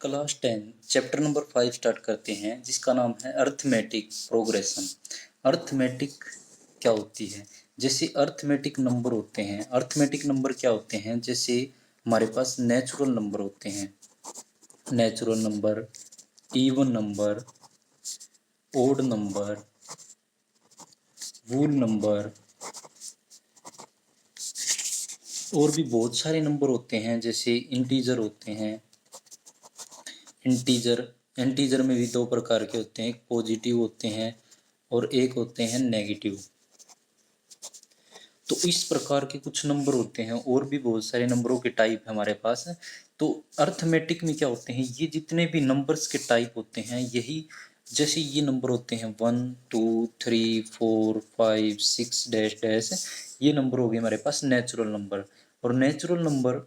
Class 10 chapter number 5 start करते हैं जिसका नाम है अर्थमेटिक प्रोग्रेशन। अर्थमेटिक क्या होती है? जैसे अर्थमेटिक नंबर होते हैं, अर्थमेटिक नंबर क्या होते हैं? जैसे हमारे पास नेचुरल नंबर होते हैं, natural number, even number, odd number, whole number और भी बहुत सारे नंबर होते हैं। जैसे इंटीजर होते हैं, इंटीजर इंटीजर में भी दो प्रकार के होते हैं, एक पॉजिटिव होते हैं और एक होते हैं नेगेटिव। तो इस प्रकार के कुछ नंबर होते हैं और भी बहुत सारे नंबरों के टाइप है हमारे पास। तो अर्थमेटिक में क्या होते हैं, ये जितने भी नंबर्स के टाइप होते हैं यही, जैसे ये नंबर होते हैं 1 2 3 4 5 6 डैश डैश, ये नंबर हो गए हमारे पास नेचुरल नंबर। और नेचुरल नंबर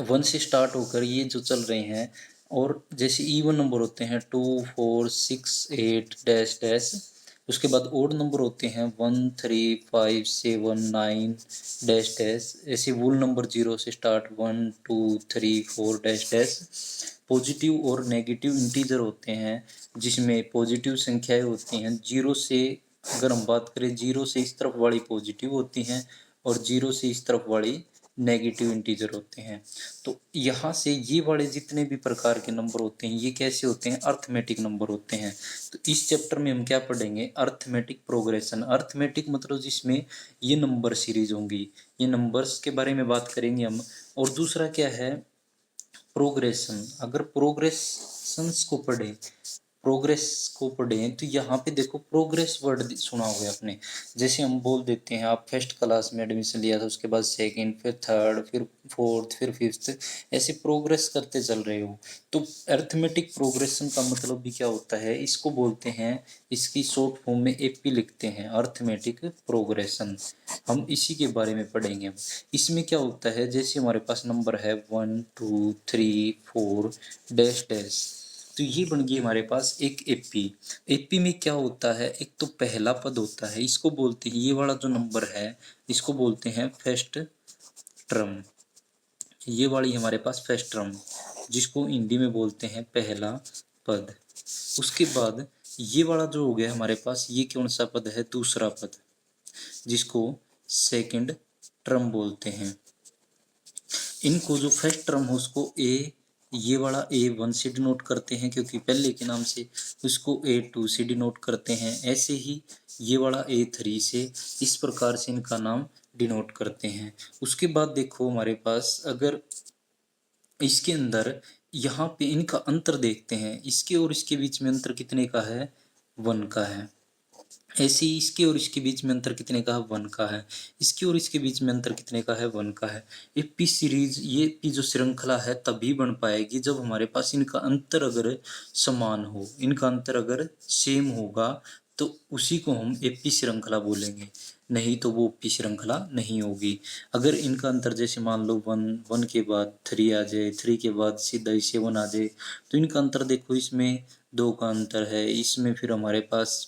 1 से स्टार्ट होकर ये जो चल रहे हैं, और जैसे इवन नंबर होते हैं 2 4 6 8 डैश डैश, उसके बाद ओड नंबर होते हैं 1 3 5 7 9 डैश डैश। ऐसे वुल नंबर 0 से स्टार्ट 1 2 3 4 डैश डैश। पॉजिटिव और नेगेटिव इंटीजर होते हैं जिसमें पॉजिटिव संख्याएं होती हैं 0 से, अगर हम बात करें 0 से इस तरफ वाली पॉजिटिव होती हैं और 0 से इस तरफ वाली नेगेटिव इंटीजर होते हैं। तो यहाँ से ये वाले जितने भी प्रकार के नंबर होते हैं ये कैसे होते हैं? अर्थमेटिक नंबर होते हैं। तो इस चैप्टर में हम क्या पढ़ेंगे? Arithmetic progression. अर्थमेटिक मतलब जिसमें ये नंबर सीरीज होंगी, ये नंबर्स के बारे में बात करेंगे हम। और दूसरा क्या है? प्रोग्रेशन। अगर प्रोग्रेशंस को पढ़ें, प्रोग्रेस को पढ़ें तो यहाँ पे देखो प्रोग्रेस वर्ड सुना होगा आपने। जैसे हम बोल देते हैं आप फर्स्ट क्लास में एडमिशन लिया था, उसके बाद सेकंड, फिर थर्ड, फिर फोर्थ, फिर फिफ्थ, ऐसे प्रोग्रेस करते चल रहे हो। तो अर्थमेटिक प्रोग्रेशन का मतलब भी क्या होता है? इसको बोलते हैं, इसकी शॉर्ट फॉर्म में एपी लिखते हैं, अर्थमेटिक प्रोग्रेशन। हम इसी के बारे में पढ़ेंगे। इसमें क्या होता है, जैसे हमारे पास नंबर है 1 2 3 4 डैश डैश, तो ये बन गई हमारे पास एक एपी। एपी में क्या होता है? एक तो पहला पद होता है, इसको बोलते हैं, ये वाला जो नंबर है इसको बोलते हैं फर्स्ट टर्म। ये वाली हमारे पास फर्स्ट टर्म, जिसको हिंदी में बोलते हैं पहला पद। उसके बाद ये वाला जो हो गया हमारे पास, ये कौन सा पद है? दूसरा पद, जिसको सेकंड टर्म बोलते हैं। इनको जो फर्स्ट टर्म हो उसको ए, ये वाला A1 से डिनोट करते हैं क्योंकि पहले के नाम से, उसको A2 से डिनोट करते हैं। ऐसे ही ये वाला A3 से, इस प्रकार से इनका नाम डिनोट करते हैं। उसके बाद देखो हमारे पास, अगर इसके अंदर यहाँ पे इनका अंतर देखते हैं, इसके और इसके बीच में अंतर कितने का है? 1 का है। ऐसे ही इसके और इसके बीच में अंतर कितने का है? 1 का है। इसके और इसके बीच में अंतर कितने का है? 1 का है। ये पी सीरीज, ये पी जो श्रृंखला है तभी बन पाएगी जब हमारे पास इनका अंतर अगर समान हो, इनका अंतर अगर सेम होगा तो उसी को हम एपी श्रृंखला बोलेंगे, नहीं तो वो पी श्रृंखला नहीं होगी। अगर इनका अंतर जैसे मान लो 1 के बाद 3 आ जाए, 3 के बाद सीधा ही 7 आ जाए, तो इनका अंतर देखो, इसमें 2 का अंतर है, इसमें फिर हमारे पास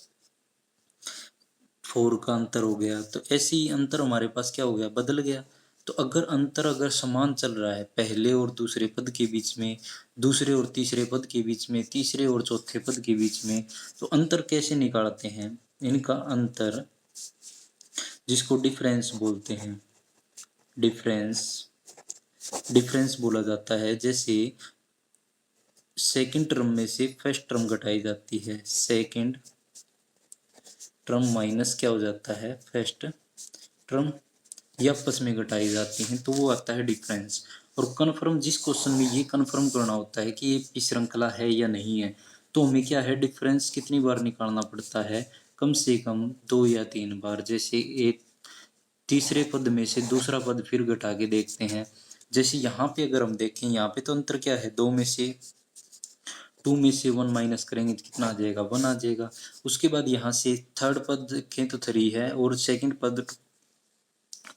4 का अंतर हो गया। तो ऐसे ही अंतर हमारे पास क्या हो गया? बदल गया। तो अगर अंतर अगर समान चल रहा है पहले और दूसरे पद के बीच में, दूसरे और तीसरे पद के बीच में, तीसरे और चौथे पद के बीच में, तो अंतर कैसे निकालते हैं? इनका अंतर, जिसको डिफरेंस बोलते हैं, डिफरेंस, डिफरेंस बोला जाता है। जैसे सेकंड टर्म में से फर्स्ट टर्म घटाई जाती है, सेकंड टर्म माइनस क्या हो जाता है? फर्स्ट टर्म, ये आपस में घटाई जाती हैं, तो वो आता है डिफरेंस। और कन्फर्म, जिस क्वेश्चन में ये कन्फर्म करना होता है कि ये पी श्रृंखला है या नहीं है, तो हमें क्या है? डिफरेंस कितनी बार निकालना पड़ता है? कम से कम 2 या 3 बार। जैसे एक तीसरे पद में से दूसरा पद फिर घटा के देखते हैं। जैसे यहाँ पे अगर हम देखें, यहाँ पे तो अंतर क्या है? 2 में से 1 माइनस करेंगे तो कितना आ जाएगा? 1 आ जाएगा। उसके बाद यहाँ से थर्ड पद देखें तो 3 है, और सेकंड पद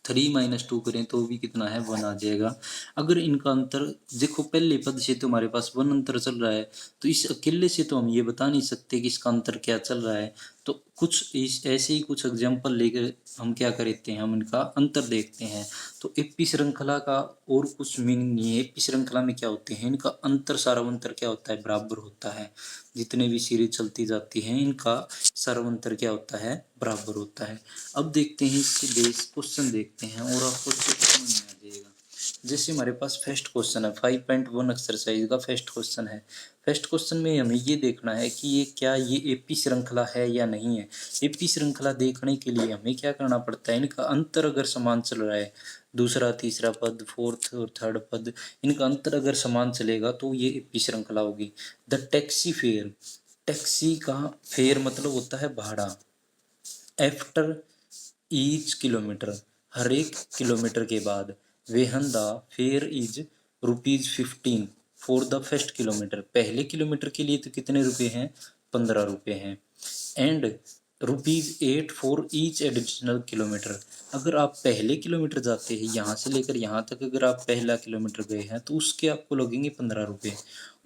3 माइनस 2 करें तो भी कितना है? 1 आ जाएगा। अगर इनका अंतर देखो, पहले पद से तो हमारे पास 1 अंतर चल रहा है, तो इस अकेले से तो हम ये बता नहीं सकते कि इसका अंतर क्या चल रहा है। तो कुछ इस ऐसे ही कुछ एग्जाम्पल लेकर हम क्या करते हैं, हम इनका अंतर देखते हैं। तो एपी श्रृंखला का और कुछ मीनिंग नहीं है। एपी श्रृंखला में क्या होते हैं, इनका अंतर सारांतर क्या होता है, बराबर होता है। जितने भी सीरीज चलती जाती हैं इनका सारांतर क्या होता है, बराबर होता है। अब देखते हैं इसके बेस क्वेश्चन देखते हैं और आपको समझ में आ जाएगा। जैसे हमारे पास फर्स्ट क्वेश्चन है 5.1 एक्सरसाइज का फर्स्ट क्वेश्चन है। फर्स्ट क्वेश्चन में हमें ये देखना है कि ये क्या ये एपी श्रृंखला है या नहीं है। एपी श्रृंखला देखने के लिए हमें क्या करना पड़ता है, इनका अंतर अगर समान चल रहा है, दूसरा तीसरा पद फोर्थ और थर्ड पद, इनका अंतर अगर समान चलेगा तो ये एपी श्रृंखला होगी। द टैक्सी फेयर, टैक्सी का फेयर मतलब होता है भाड़ा। आफ्टर ईच किलोमीटर, हर एक किलोमीटर के बाद। वेहन the fair is ₹15 for the first kilometre, पहले किलोमीटर के लिए तो कितने रुपए हैं, 15 रुपये हैं। And ₹8 for each additional kilometre, अगर आप पहले किलोमीटर जाते हैं यहाँ से लेकर यहाँ तक, अगर आप पहला किलोमीटर गए हैं तो उसके आपको लगेंगे 15 रुपये।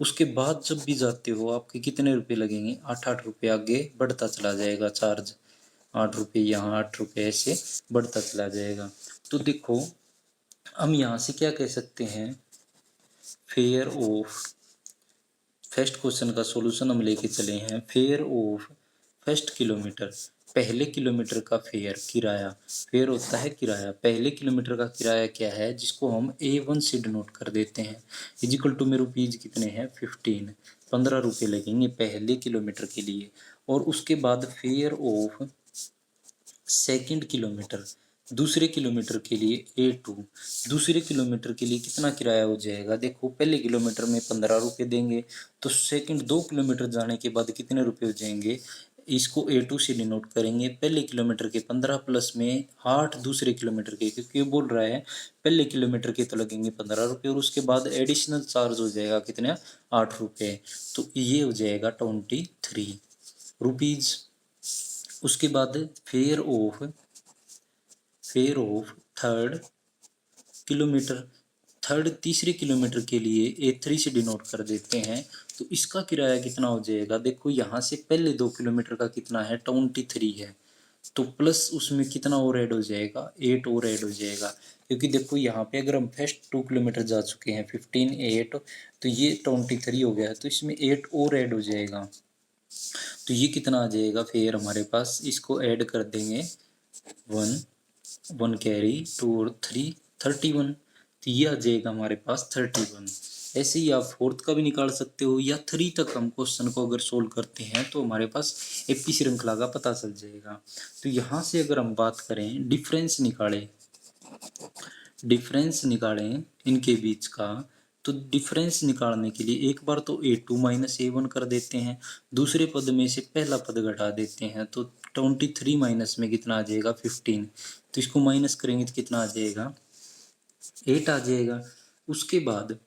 उसके बाद जब भी जाते हो आपके कितने रुपये लगेंगे, 8 आगे बढ़ता चला जाएगा चार्ज। 8 रुपये यहाँ, 8 रुपये, ऐसे बढ़ता चला जाएगा। तो देखो हम यहाँ से क्या कह सकते हैं, फेयर ऑफ, फर्स्ट क्वेश्चन का सॉल्यूशन हम लेके चले हैं। फेयर ऑफ फर्स्ट किलोमीटर, पहले किलोमीटर का फेयर, किराया। फेयर होता है किराया, पहले किलोमीटर का किराया क्या है, जिसको हम A1 से डिनोट कर देते हैं, इजिकल टू में रुपीज कितने हैं, 15, 15 रुपये लगेंगे पहले किलोमीटर के लिए। और उसके बाद फेयर ऑफ सेकंड किलोमीटर, दूसरे किलोमीटर के लिए A2, दूसरे किलोमीटर के लिए कितना किराया हो जाएगा, देखो पहले किलोमीटर में 15 रुपये देंगे तो सेकंड 2 किलोमीटर जाने के बाद कितने रुपये हो जाएंगे, इसको A2 से डिनोट करेंगे। पहले किलोमीटर के 15 प्लस में 8 दूसरे किलोमीटर के, क्योंकि ये बोल रहा है पहले किलोमीटर के तो लगेंगे 15 रुपये और उसके बाद एडिशनल चार्ज हो जाएगा कितने, 8 रुपये। तो ये हो जाएगा 23 रुपीज़। उसके बाद fair of third kilometre, third तीसरे किलोमीटर के लिए A3 से डिनोट कर देते हैं। तो इसका किराया कितना हो जाएगा, देखो यहाँ से पहले 2 किलोमीटर का कितना है, 23 है, तो प्लस उसमें कितना और ऐड हो जाएगा, 8 और ऐड हो जाएगा। क्योंकि देखो यहाँ पे अगर हम फर्स्ट 2 किलोमीटर जा चुके हैं 15 8, तो ये 23 हो गया, तो इसमें 8 और ऐड हो जाएगा। तो ये कितना आ जाएगा फिर हमारे पास, इसको ऐड कर देंगे 1 कैरी 2 और 3 31, तो ये आ जाएगा हमारे पास 31। ऐसे ही आप फोर्थ का भी निकाल सकते हो, या 3 तक हम क्वेश्चन को अगर सोल्व करते हैं तो हमारे पास एपी श्रृंखला का पता चल जाएगा। तो यहाँ से अगर हम बात करें डिफरेंस निकालें इनके बीच का, तो डिफरेंस निकालने के लिए एक बार तो A2 माइनस A1 कर देते हैं, दूसरे पद में से पहला पद घटा देते हैं, तो 23 माइनस में कितना आ जाएगा, 15, तो इसको माइनस करेंगे तो कितना आ जाएगा, 8 आ जाएगा। उसके बाद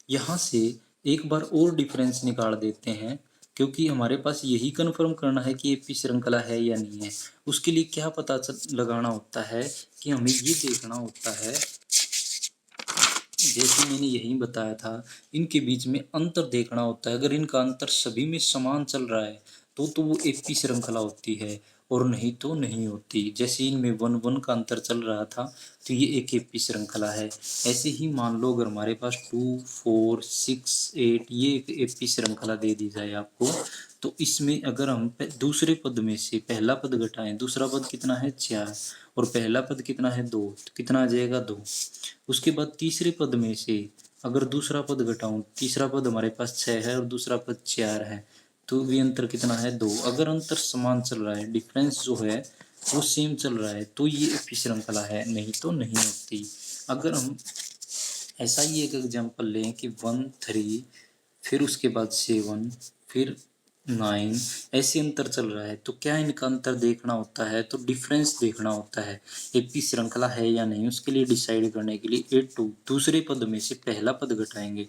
यहाँ से एक बार और डिफरेंस निकाल देते हैं, क्योंकि हमारे पास यही कन्फर्म करना है कि एपी श्रृंखला है या नहीं है। उसके लिए क्या पता लगाना होता है कि हमें ये देखना होता है, जैसे मैंने यही बताया था, इनके बीच में अंतर देखना होता है। अगर इनका अंतर सभी में समान चल रहा है तो वो एपी श्रृंखला होती है, और नहीं तो नहीं होती। जैसे इनमें 1 1 का अंतर चल रहा था तो ये एक एपी श्रृंखला है। ऐसे ही मान लो अगर हमारे पास 2 4 6 8 ये एक एपी श्रृंखला दे दी जाए आपको, तो इसमें अगर हम दूसरे पद में से पहला पद घटाएं, दूसरा पद कितना है 4 और पहला पद कितना है 2, तो कितना आ जाएगा 2। उसके बाद तीसरे पद में से अगर दूसरा पद घटाऊं, तीसरा पद हमारे पास 6 है और दूसरा पद 4 है, तो भी अंतर कितना है 2। अगर अंतर समान चल रहा है, डिफरेंस जो है वो सेम चल रहा है, तो ये एपी श्रृंखला है, नहीं तो नहीं होती। अगर हम ऐसा ही एक एग्जांपल लें कि 1 3 फिर उसके बाद 7 फिर 9, ऐसे अंतर चल रहा है, तो क्या इनका अंतर देखना होता है, तो डिफरेंस देखना होता है एपी श्रृंखला है या नहीं। उसके लिए डिसाइड करने के लिए A2 दूसरे पद में से पहला पद घटाएंगे,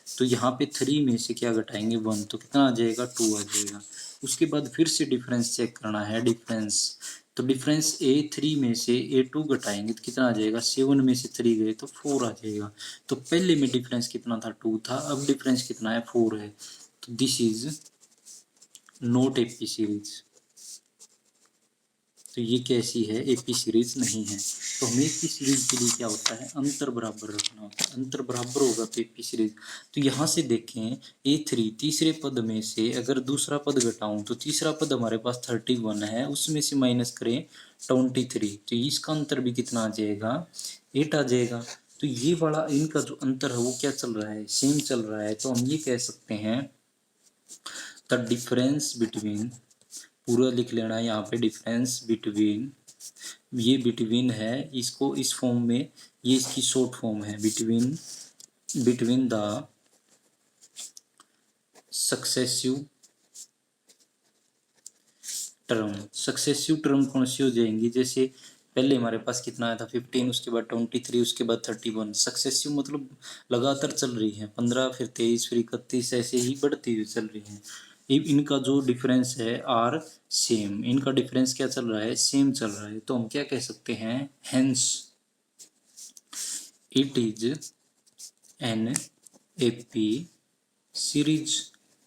तो यहाँ पे 3 में से क्या घटाएंगे 1, तो कितना आ जाएगा 2 आ जाएगा। उसके बाद फिर से डिफरेंस चेक करना है, डिफरेंस, तो डिफरेंस A3 में से A2 घटाएंगे तो कितना आ जाएगा, 7 में से 3 गए तो 4 आ जाएगा। तो पहले में डिफरेंस कितना था 2 था, अब डिफरेंस कितना है 4 है। तो this is note AP series. तो ये कैसी है, एपी सीरीज नहीं है। तो हमें एपी सीरीज के लिए क्या होता है, अंतर बराबर रखना होता है। अंतर बराबर होगा तो एपी सीरीज। तो यहाँ से देखें A3 तीसरे पद में से अगर दूसरा पद घटाऊं तो तीसरा पद हमारे पास 31 है, उसमें से माइनस करें 23, तो इसका अंतर भी कितना आ जाएगा, 8 आ जाएगा। तो ये वाला इनका जो अंतर है वो क्या चल रहा है, सेम चल रहा है। तो हम ये कह सकते हैं द डिफरेंस बिटवीन, पूरा लिख लेना है यहाँ पे, डिफरेंस बिटवीन, ये बिटवीन है, इसको इस फॉर्म में, ये इसकी शॉर्ट फॉर्म है, between the successive term. Successive term कौन सी हो जाएंगी, जैसे पहले हमारे पास कितना आया था 15, उसके बाद 23, उसके बाद 31। सक्सेसिव मतलब लगातार चल रही है, 15 फिर 23 फिर 31, ऐसे ही बढ़ती हुई चल रही है। इनका जो डिफरेंस है आर सेम, इनका डिफरेंस क्या चल रहा है, सेम चल रहा है। तो हम क्या कह सकते हैं, hence it is an AP series.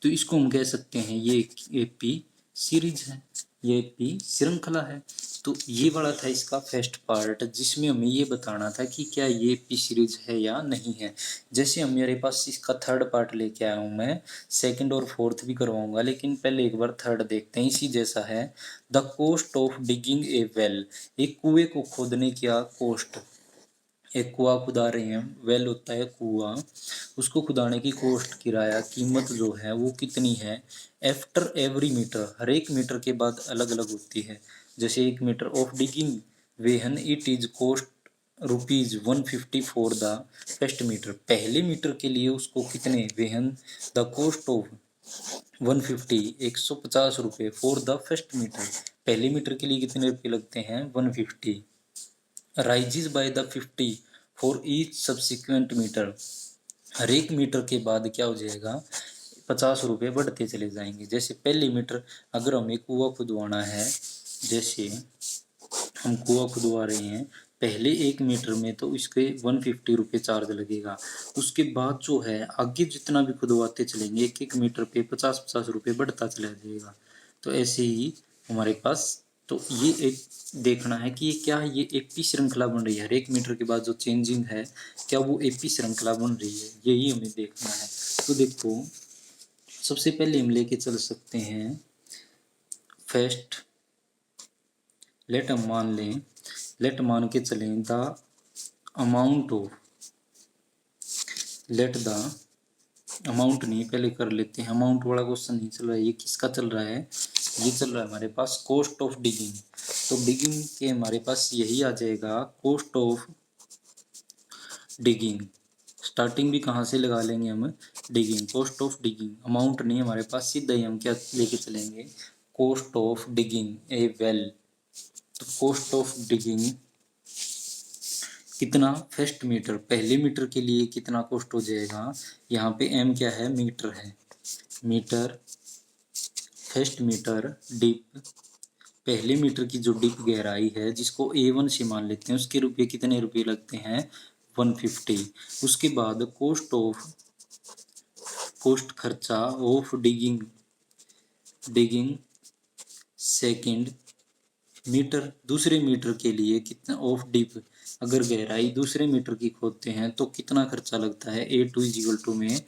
तो इसको हम कह सकते हैं ये एपी सीरीज है, ये एपी श्रृंखला है। तो ये वाला था इसका फर्स्ट पार्ट, जिसमें हमें ये बताना था कि क्या ये एपी सीरीज है या नहीं है। जैसे हम, मेरे पास इसका थर्ड पार्ट लेके आया हूँ मैं, सेकंड और फोर्थ भी करवाऊंगा, लेकिन पहले एक बार थर्ड देखते हैं। इसी जैसा है, the cost of digging a well, एक कुएं को खोदने का कॉस्ट, एक कुआं खुदा रहे हैं, वेल होता है कुआं, उसको खुदाने की कॉस्ट, किराया, कीमत जो है वो कितनी है, आफ्टर एवरी मीटर, हर एक मीटर के बाद अलग अलग होती है। जैसे 1 metre of digging when it is cost ₹150 for the first metre, पहले मीटर के लिए उसको कितने, when the cost of 150 ₹150 for the first metre, पहले मीटर के लिए कितने रुपये लगते हैं, 150। Rises by the 50 for each subsequent metre, हर एक मीटर के बाद क्या हो जाएगा, ₹50 बढ़ते चले जाएंगे। जैसे पहले मीटर, अगर हमें कुआं खुदवाना है, जैसे हम कुआं खुदवा रहे हैं, पहले 1 मीटर में तो इसके ₹150 चार्ज लगेगा। उसके बाद जो है आगे जितना भी खुदवाते चलेंगे, एक एक मीटर पे 50-50 बढ़ता चला जाएगा। तो ऐसे ही हमारे पास, तो ये एक देखना है कि ये क्या है, ये एपी श्रृंखला बन रही है, हर एक मीटर के बाद जो चेंजिंग है, क्या वो एपी श्रृंखला बन रही है, यही हमें देखना है। तो देखो, सबसे पहले हम लेके चल सकते हैं फर्स्ट, लेट हम मान लें, लेट मान के चलें the amount of, let the amount नहीं, पहले कर लेते हैं, अमाउंट वाला क्वेश्चन नहीं चल रहा है, ये किसका चल रहा है, ये चल रहा है हमारे पास कॉस्ट ऑफ डिगिंग। तो डिगिंग के हमारे पास यही आ जाएगा, कॉस्ट ऑफ डिगिंग, स्टार्टिंग भी कहाँ से लगा लेंगे हम, digging, cost of digging, amount नहीं हमारे पास, सीधा ही हम क्या लेके चलेंगे, cost of digging a well. तो कॉस्ट ऑफ डिगिंग कितना, फर्स्ट मीटर, पहले मीटर के लिए कितना कॉस्ट हो जाएगा, यहाँ पे एम क्या है, मीटर है, मीटर, फर्स्ट मीटर डीप, पहले मीटर की जो डीप गहराई है जिसको A1 से मान लेते हैं, उसके रुपये कितने रुपये लगते हैं, 150। उसके बाद कॉस्ट ऑफ, कॉस्ट खर्चा of digging, digging second metre, दूसरे मीटर के लिए कितना, ऑफ डीप, अगर गहराई दूसरे मीटर की खोदते हैं तो कितना खर्चा लगता है, A2 इजिकल टू में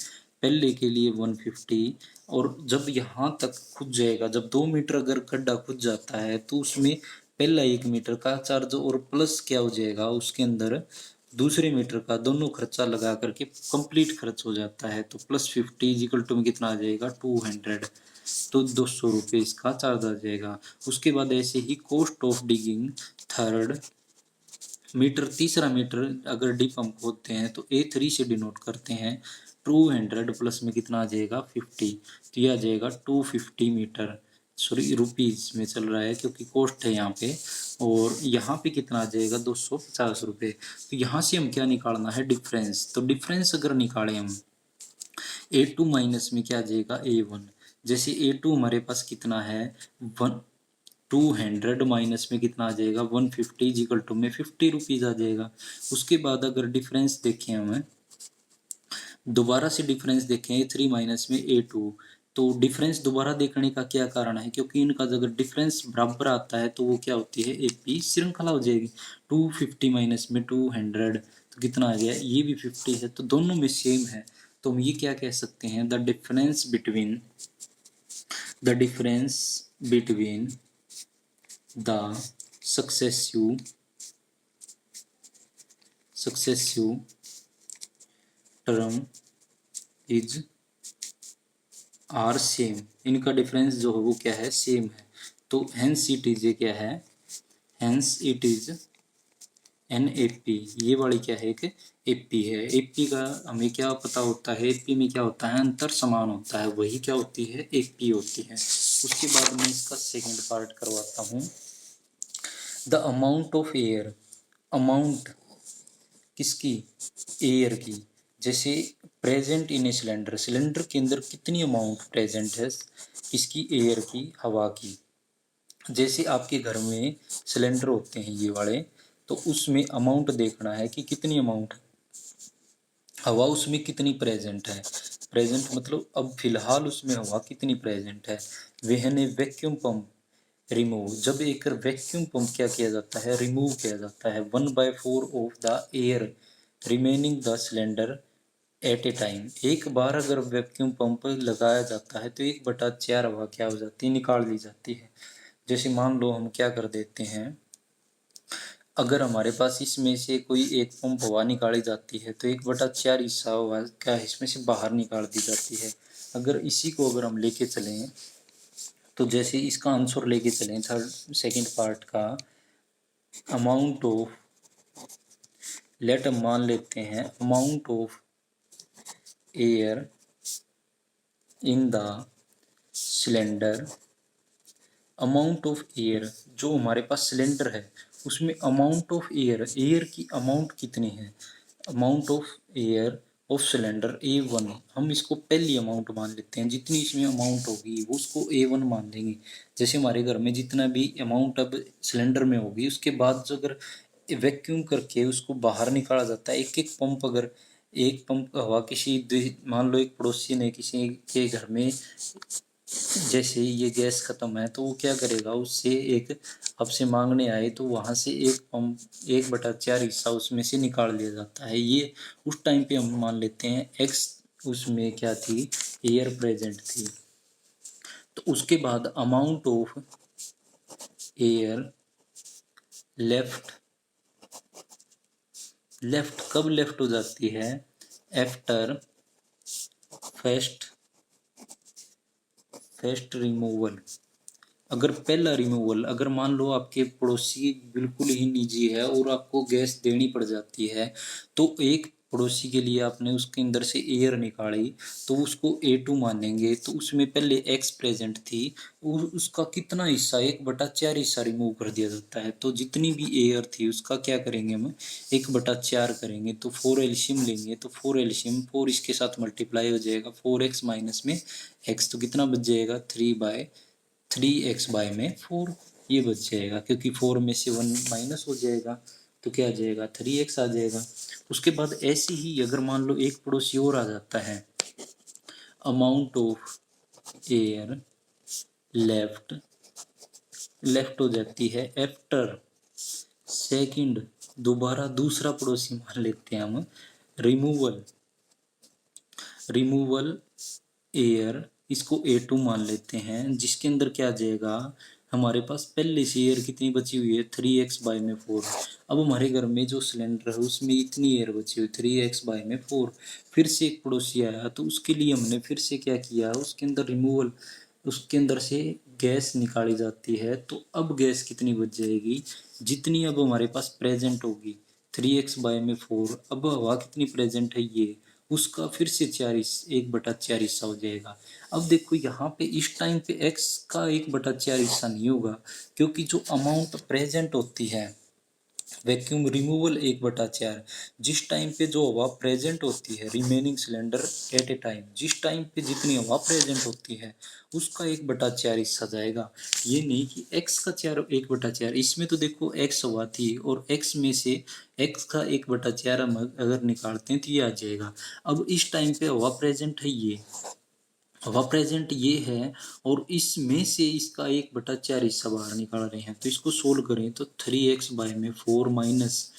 पहले के लिए 150, और जब यहाँ तक खुद जाएगा, जब 2 मीटर अगर खड्डा खुद जाता है तो उसमें पहला 1 मीटर का चार्ज और प्लस क्या हो जाएगा, उसके अंदर दूसरे मीटर का, दोनों खर्चा लगा करके कंप्लीट खर्च हो जाता है। तो +50 इजिकल टू में कितना आ जाएगा, 200, तो ₹200 इसका चार्ज आ जाएगा। उसके बाद ऐसे ही cost of digging third metre, तीसरा मीटर अगर डीप हम खोदते हैं तो A3 से डिनोट करते हैं, 200 प्लस में कितना आ जाएगा, 50, तो यह आ जाएगा 250 मीटर, सॉरी रुपीज में चल रहा है क्योंकि कॉस्ट है यहाँ पे, और यहाँ पे कितना आ जाएगा, ₹250। तो यहाँ से हम क्या निकालना है, डिफरेंस। तो डिफरेंस अगर निकालें हम, A2 माइनस में क्या आ जाएगा, A1, जैसे A2 हमारे पास कितना है, 200 माइनस में कितना आ जाएगा, 150 इजिकल टू में ₹50 आ जाएगा। उसके बाद अगर डिफरेंस देखें, हमें दोबारा से डिफरेंस देखें, A3 माइनस में A2, तो डिफरेंस दोबारा देखने का क्या कारण है, क्योंकि इनका अगर डिफरेंस बराबर आता है तो वो क्या होती है, एपी श्रृंखला हो जाएगी। 250 माइनस में 200 तो कितना आ गया, ये भी 50 है, तो दोनों में सेम है। तो हम ये क्या कह सकते हैं, the difference between the successive term is are same, इनका डिफरेंस जो है वो क्या है, सेम है। तो हेंस इट इज, ये क्या है, hence it is an AP, ये वाली क्या है, एक एपी है। एपी का हमें क्या पता होता है, एपी में क्या होता है, अंतर समान होता है, वही क्या होती है, एपी होती है। उसके बाद मैं इसका सेकंड पार्ट करवाता हूँ। The amount of air, amount किसकी, एयर की, जैसे present in a cylinder, cylinder के अंदर कितनी अमाउंट प्रेजेंट है, किसकी, एयर की, हवा की। जैसे आपके घर में सिलेंडर होते हैं ये वाले, तो उसमें अमाउंट देखना है कि कितनी अमाउंट हवा उसमें कितनी प्रेजेंट है। प्रेजेंट मतलब अब फिलहाल उसमें हवा कितनी प्रेजेंट है। When a vacuum pump remove, जब एक वैक्यूम पंप क्या किया जाता है, रिमूव किया जाता है 1/4 of the air remaining the cylinder eight A time. एक बार अगर वैक्यूम पंप लगाया जाता है तो 1/4 हवा क्या हो जाती है, निकाल ली जाती है। जैसे मान लो हम क्या कर देते हैं, अगर हमारे पास इसमें से कोई एक पंप हवा निकाली जाती है तो 1/4 हिस्सा हवा क्या इसमें से बाहर निकाल दी जाती है। अगर इसी को अगर हम लेके चलें, तो जैसे इसका आंसर लेके चलें थर्ड सेकंड पार्ट का, अमाउंट ऑफ, लेट मान लेते हैं amount of air in the cylinder, amount of air, जो हमारे पास सिलेंडर है उसमें अमाउंट ऑफ एयर, एयर की अमाउंट कितनी है, amount of air of cylinder A1, हम इसको पहली अमाउंट मान लेते हैं, जितनी इसमें अमाउंट होगी उसको A1 मान देंगे। जैसे हमारे घर में जितना भी अमाउंट अब सिलेंडर में होगी, उसके बाद जो अगर वैक्यूम करके उसको बाहर निकाला जाता है, एक एक पंप, अगर एक पंप हवा किसी मान लो एक पड़ोसी ने किसी के घर में, जैसे ये गैस खत्म है तो वो क्या करेगा, उससे एक आपसे मांगने आए तो वहां से एक पंप 1/4 हिस्सा उसमें से निकाल लिया जाता है। ये उस टाइम पे हम मान लेते हैं एक्स, उसमें क्या थी, एयर प्रेजेंट थी। तो उसके बाद amount of air left, left कब लेफ्ट हो जाती है, आफ्टर फर्स्ट रिमूवल। अगर पहला रिमूवल, अगर मान लो आपके पड़ोसी बिल्कुल ही निजी है और आपको गैस देनी पड़ जाती है, तो एक पड़ोसी के लिए आपने उसके अंदर से एयर निकाली तो उसको A2 मानेंगे। तो उसमें पहले एक्स प्रेजेंट थी और उसका कितना हिस्सा, 1/4 हिस्सा रिमूव कर दिया जाता है। तो जितनी भी एयर थी उसका क्या करेंगे हम, 1/4 करेंगे। तो 4 एल्शियम लेंगे, तो 4 एल्शियम 4 इसके साथ मल्टीप्लाई हो जाएगा, 4x माइनस में x, तो कितना बच जाएगा, 3x बाय में 4, ये बच जाएगा क्योंकि 4 में से 1 माइनस हो जाएगा तो क्या आ जाएगा, 3x आ जाएगा। उसके बाद ऐसे ही अगर मान लो एक पड़ोसी और आ जाता है, amount of air left, left हो जाती है आफ्टर सेकंड, दोबारा दूसरा पड़ोसी मान लेते हैं हम, रिमूवल, रिमूवल एयर, इसको A2 मान लेते हैं, जिसके अंदर क्या आ जाएगा, हमारे पास पहले से एयर कितनी बची हुई है, 3x बाय में 4। अब हमारे घर में जो सिलेंडर है उसमें इतनी एयर बची हुई 3x बाय में 4। फिर से एक पड़ोसी आया तो उसके लिए हमने फिर से क्या किया, उसके अंदर रिमूवल, उसके अंदर से गैस निकाली जाती है। तो अब गैस कितनी बच जाएगी, जितनी अब हमारे पास प्रेजेंट होगी 3x बाय में 4, अब हवा कितनी प्रेजेंट है ये, उसका फिर से 1/4 हिस्सा हो जाएगा। अब देखो यहाँ पे इस टाइम पे x का 1/4 हिस्सा नहीं होगा, क्योंकि जो अमाउंट प्रेजेंट होती है वैक्यूम रिमूवल 1/4, जिस टाइम पे जो हवा प्रेजेंट होती है रिमेनिंग सिलेंडर एट ए टाइम, जिस टाइम पे जितनी हवा प्रेजेंट होती है उसका 1/4 हिस्सा जाएगा। ये नहीं कि x का 1/4, इसमें तो देखो x हवा थी और x में से x का 1/4 हम अगर निकालते हैं तो ये आ जाएगा। अब इस टाइम पे हवा प्रेजेंट है ये, वह प्रेजेंट ये है और इसमें से इसका 1/4 हिस्सा बाहर निकाल रहे हैं। तो इसको सोल्व करें तो 3x बाय में 4 माइनस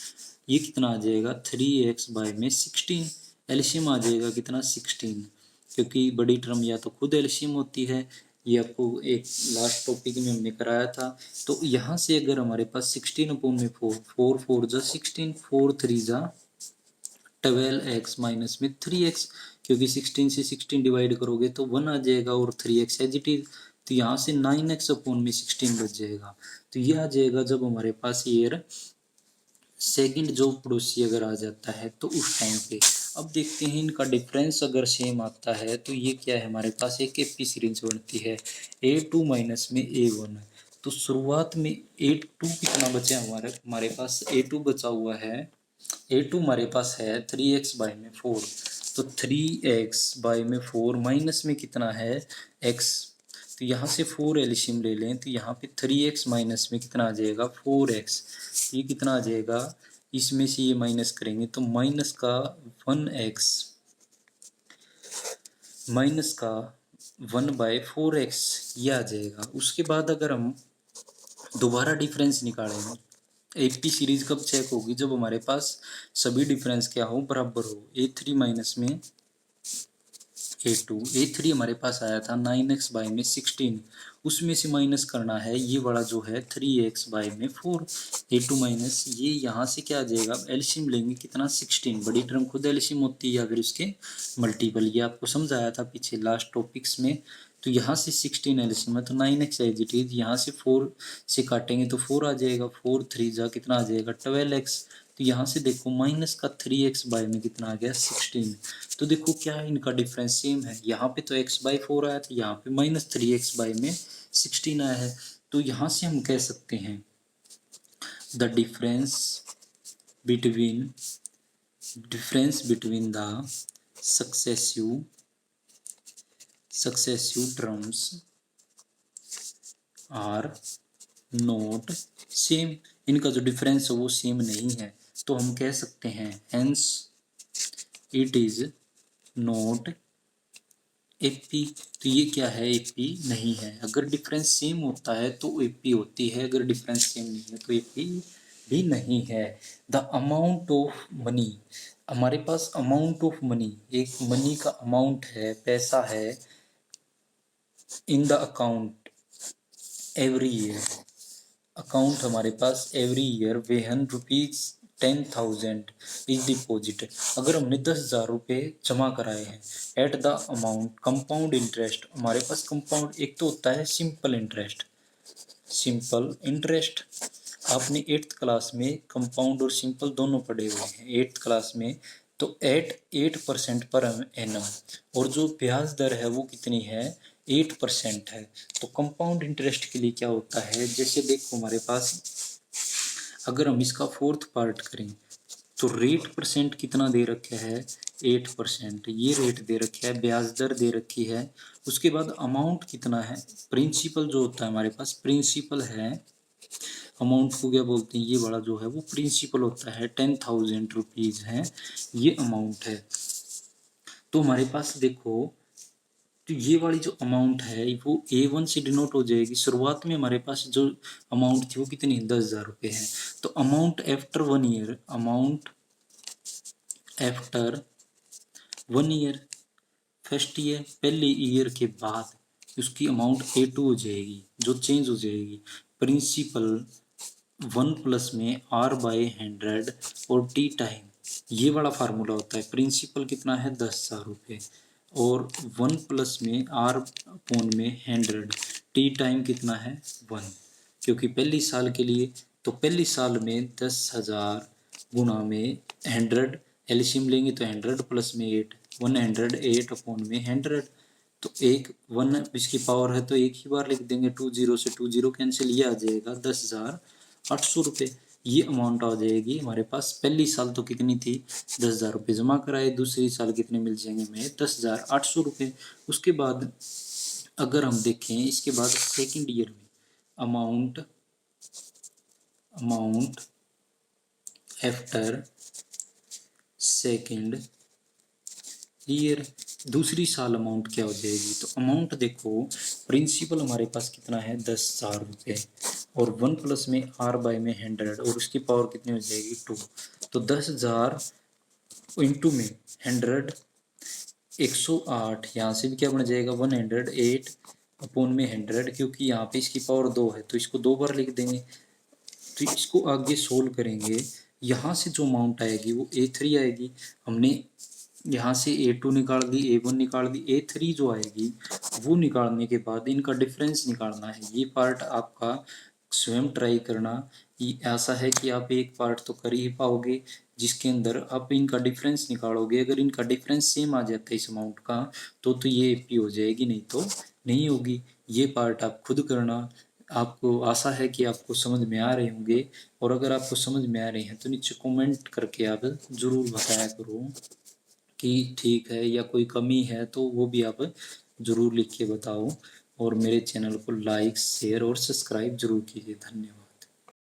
ये कितना आ जाएगा 3x बाय में 16। एलसीएम आ जाएगा कितना 16, क्योंकि बड़ी टर्म या तो खुद एलसीएम होती है, ये आपको एक लास्ट टॉपिक में हमने कराया था। तो यहाँ से अगर हमारे पास 16/4 4 4 जा 16 4 3 जा 12x माइनस में 3x, क्योंकि 16 से 16 डिवाइड करोगे तो 1 आ जाएगा और 3x एज इट इज। तो यहाँ से 9x/16 बच जाएगा। तो ये आ जाएगा जब हमारे पास ईयर सेकंड जो पड़ोसी अगर आ जाता है तो उस टाइम पे। अब देखते हैं इनका डिफरेंस अगर सेम आता है तो ये क्या है, हमारे पास एक एपी सीरीज बनती है A2 माइनस में A1। तो शुरुआत में A2 कितना बचा हमारे पास A2 बचा हुआ है, A2 हमारे पास है 3x बाय में 4। तो 3x बाय में 4 माइनस में कितना है x। तो यहाँ से 4 एलसीएम ले लें तो यहाँ पे 3x माइनस में कितना आ जाएगा 4x। ये कितना आ जाएगा, इसमें से ये माइनस करेंगे तो माइनस का 1x माइनस का 1/4x ये आ जाएगा। उसके बाद अगर हम दोबारा डिफरेंस निकालेंगे, एपी सीरीज कब चेक होगी, जब हमारे पास सभी डिफरेंस क्या हो बराबर हो। A3 माइनस में A2, A3 हमारे पास आया था 9x बाय में 16, उसमें से माइनस करना है ये वाला जो है 3x बाय में 4। A2 माइनस ये यहाँ से क्या आ जाएगा, एलसीएम लेंगे कितना 16, बड़ी टर्म खुद एलसीएम होती है या फिर उसके मल्टीपल, ये आपको समझाया था पीछे लास्ट टॉपिक्स में। तो यहाँ से 16 एलसीएम है तो 9x एज इट इज, यहाँ से 4 से काटेंगे तो 4 आ जाएगा, 4 3 जा कितना आ जाएगा 12x। तो यहाँ से देखो माइनस का 3x बाय में कितना आ गया 16। तो देखो क्या है इनका डिफरेंस सेम है, यहाँ पे तो x/4 आया था, यहाँ पे -3x बाय में 16 आया है। तो यहाँ से हम कह सकते हैं the between difference between the successive terms are not same. इनका जो डिफरेंस है वो सेम नहीं है, तो हम कह सकते हैं hence it is note AP. तो ये क्या है, एपी नहीं है। अगर डिफरेंस सेम होता है तो एपी होती है, अगर डिफरेंस सेम नहीं है तो एपी भी नहीं है। द अमाउंट ऑफ मनी, हमारे पास अमाउंट ऑफ मनी, एक मनी का अमाउंट है, पैसा है in the account every year. Account हमारे पास every year when ₹10,000 is deposit. अगर हमने 10,000 रुपये जमा कराए हैं at the amount compound interest, हमारे पास कंपाउंड एक तो होता है सिंपल इंटरेस्ट, सिंपल इंटरेस्ट आपने 8th क्लास में कंपाउंड और सिंपल दोनों पढ़े हुए हैं 8th क्लास में। तो 8% पर एनम, और जो ब्याज दर है वो कितनी है 8% है। तो कंपाउंड इंटरेस्ट के लिए क्या होता है, जैसे देखो हमारे पास अगर हम इसका 4th पार्ट करें तो रेट परसेंट कितना दे रखा है 8%, ये रेट दे रखा है, ब्याज दर दे रखी है। उसके बाद अमाउंट कितना है, प्रिंसिपल जो होता है हमारे पास प्रिंसिपल है, अमाउंट को क्या बोलते हैं, ये वाला जो है वो प्रिंसिपल होता है 10,000 रुपीज है ये अमाउंट है। तो हमारे पास देखो तो ये वाली जो अमाउंट है वो A1 से डिनोट हो जाएगी। शुरुआत में हमारे पास जो अमाउंट थी वो कितनी 10,000 रुपये है। तो amount after 1 year, amount after 1 year, first year पहले ईयर के बाद उसकी अमाउंट A2 हो जाएगी, जो चेंज हो जाएगी। प्रिंसिपल 1 प्लस में R/100 और टी टाइम, ये वाला फार्मूला होता है। प्रिंसिपल कितना है 10,000 रुपये और 1 प्लस में R/100, टी टाइम कितना है 1, क्योंकि पहली साल के लिए तो पहली साल में 10,000 गुणा में 100, एलसीएम लेंगे तो 100 प्लस में 8, 108/100। तो एक 1 इसकी पावर है तो एक ही बार लिख देंगे, 20 से 20 कैंसिल, ये आ जाएगा 10,800 रुपये। ये अमाउंट आ जाएगी हमारे पास। पहली साल तो कितनी थी 10,000 रुपये जमा कराए, दूसरी साल कितने मिल जाएंगे हमें 10,800 रुपये। उसके बाद अगर हम देखें इसके बाद सेकेंड ईयर में अमाउंट आफ्टर सेकेंड ईयर, दूसरी साल अमाउंट क्या हो जाएगी, तो अमाउंट देखो प्रिंसिपल हमारे पास कितना है 10,000 रुपये, और 1 प्लस में r बाय में 100 और उसकी पावर कितनी हो जाएगी 2, तो 10,000 इंटू में 100 108, यहाँ से भी क्या बन जाएगा 108 अपॉन में 100, क्योंकि यहाँ पे इसकी पावर 2 है तो इसको 2 बार लिख देंगे। तो इसको आगे सोल्व करेंगे, यहाँ से जो अमाउंट आएगी वो A3 आएगी। हमने यहाँ से A2 निकाल दी, A1 निकाल दी, A3 जो आएगी वो निकालने के बाद इनका डिफरेंस निकालना है। ये पार्ट आपका स्वयं ट्राई करना, ये ऐसा है कि आप एक पार्ट तो कर ही पाओगे जिसके अंदर आप इनका डिफरेंस निकालोगे। अगर इनका डिफरेंस सेम आ जाता है इस अमाउंट का तो ये AP हो जाएगी, नहीं तो नहीं होगी। ये पार्ट आप खुद करना। आपको आशा है कि आपको समझ में आ रहे होंगे, और अगर आपको समझ में आ रहे हैं तो नीचे कमेंट करके आप ज़रूर बताया करो कि ठीक है, या कोई कमी है तो वो भी आप ज़रूर लिख के बताओ। और मेरे चैनल को लाइक शेयर और सब्सक्राइब ज़रूर कीजिए। धन्यवाद।